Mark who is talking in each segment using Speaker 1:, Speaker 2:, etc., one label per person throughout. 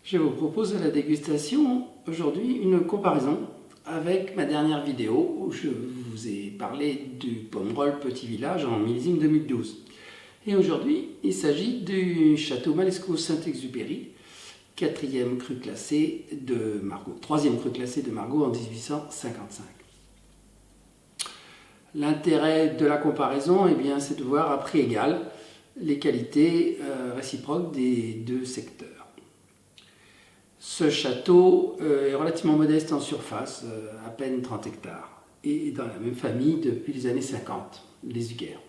Speaker 1: Je vous propose à la dégustation aujourd'hui une comparaison avec ma dernière vidéo où je vous ai parlé du Pomerol Petit Village en millésime 2012. Et aujourd'hui, il s'agit du château Malescaut Saint-Exupéry, quatrième cru classé de Margaux, troisième cru classé de Margaux en 1855. L'intérêt de la comparaison, c'est de voir à prix égal les qualités réciproques des deux secteurs. Ce château est relativement modeste en surface, à peine 30 hectares, et dans la même famille depuis les années 50, les Huguères.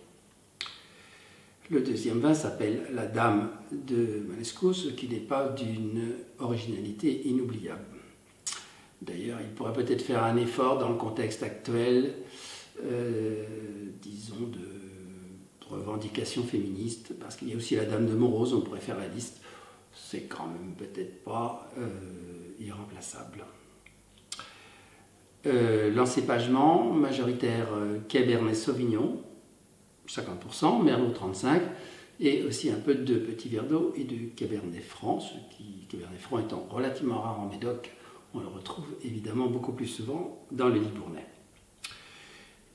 Speaker 1: Le deuxième vin s'appelle La Dame de Malescaut, ce qui n'est pas d'une originalité inoubliable. D'ailleurs, il pourrait peut-être faire un effort dans le contexte actuel, disons, de revendications féministes, parce qu'il y a aussi La Dame de Montrose, on pourrait faire la liste. C'est quand même peut-être pas irremplaçable. L'encépagement majoritaire Cabernet Sauvignon, 50%, Merlot 35%, et aussi un peu de Petit Verdot et de Cabernet Franc, Cabernet Franc étant relativement rare en Médoc, on le retrouve évidemment beaucoup plus souvent dans le Libournais.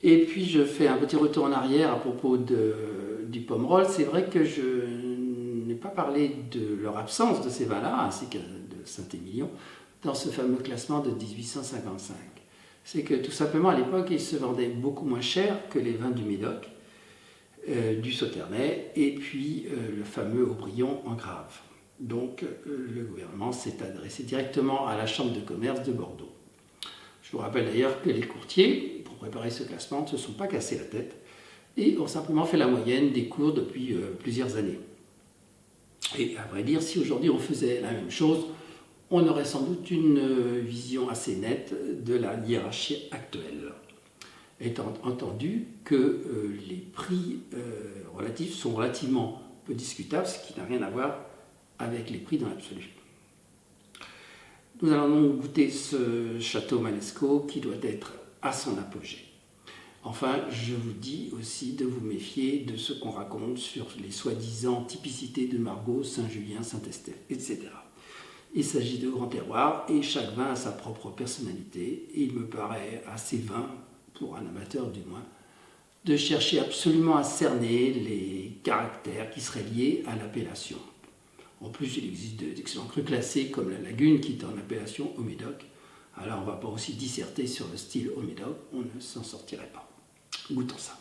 Speaker 1: Et puis je fais un petit retour en arrière à propos du Pomerol. C'est vrai que je n'ai pas parlé de leur absence de ces vins-là, ainsi que de Saint-Émilion, dans ce fameux classement de 1855. C'est que tout simplement à l'époque, ils se vendaient beaucoup moins cher que les vins du Médoc, du Sauternais, et puis le fameux Aubryon en Grave. Donc le gouvernement s'est adressé directement à la Chambre de commerce de Bordeaux. Je vous rappelle d'ailleurs que les courtiers, pour préparer ce classement, ne se sont pas cassés la tête et ont simplement fait la moyenne des cours depuis plusieurs années. Et à vrai dire, si aujourd'hui on faisait la même chose, on aurait sans doute une vision assez nette de la hiérarchie actuelle. Étant entendu que les prix relatifs sont relativement peu discutables, ce qui n'a rien à voir avec les prix dans l'absolu. Nous allons donc goûter ce château Malescaut qui doit être à son apogée. Enfin, je vous dis aussi de vous méfier de ce qu'on raconte sur les soi-disant typicités de Margaux, Saint-Julien, Saint-Estèphe, etc. Il s'agit de grands terroirs et chaque vin a sa propre personnalité. Et il me paraît assez vain, pour un amateur du moins, de chercher absolument à cerner les caractères qui seraient liés à l'appellation. En plus, il existe d'excellents crus classés comme la Lagune qui est en appellation au Médoc. Alors on ne va pas aussi disserter sur le style au Médoc, on ne s'en sortirait pas. Goûtons ça.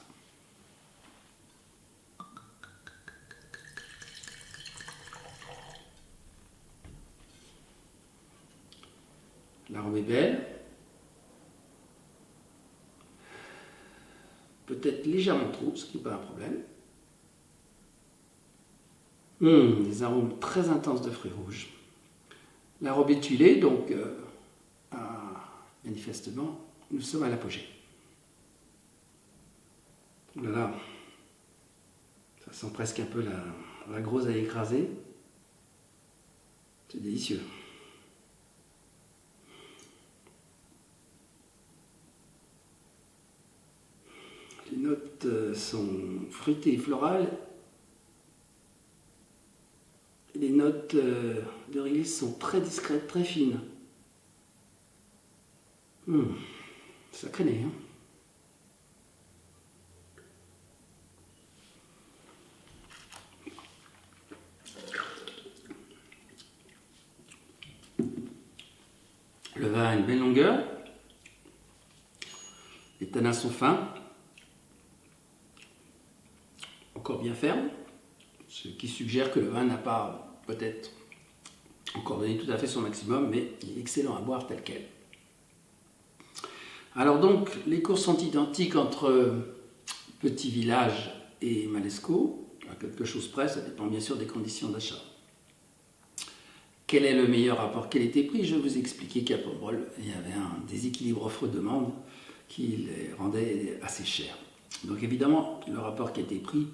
Speaker 1: L'arôme est belle. Peut-être légèrement trop, ce qui n'est pas un problème. Des arômes très intenses de fruits rouges. La robe est tuilée, donc manifestement, nous sommes à l'apogée. Oh là là, ça sent presque un peu la grosse à écraser. C'est délicieux. Les notes sont fruitées et florales. Les notes de réglisse sont très discrètes, très fines. Sacré nez, hein. Le vin a une belle longueur. Les tanins sont fins. Encore bien ferme. Ce qui suggère que le vin n'a pas peut-être encore donné tout à fait son maximum, mais il est excellent à boire tel quel. Alors donc, les cours sont identiques entre Petit Village et Malescaut, à quelque chose près, ça dépend bien sûr des conditions d'achat. Quel est le meilleur rapport qualité-prix? Je vous ai expliqué qu'à Pomerol, il y avait un déséquilibre offre-demande qui les rendait assez chers. Donc évidemment, le rapport qualité-prix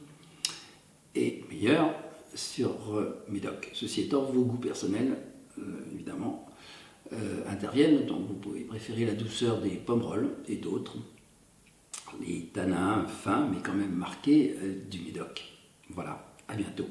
Speaker 1: est meilleur sur Médoc. Ceci étant, vos goûts personnels, évidemment, interviennent. Donc vous pouvez préférer la douceur des Pomerol et d'autres, les tanins fins, mais quand même marqués du Médoc. Voilà, à bientôt.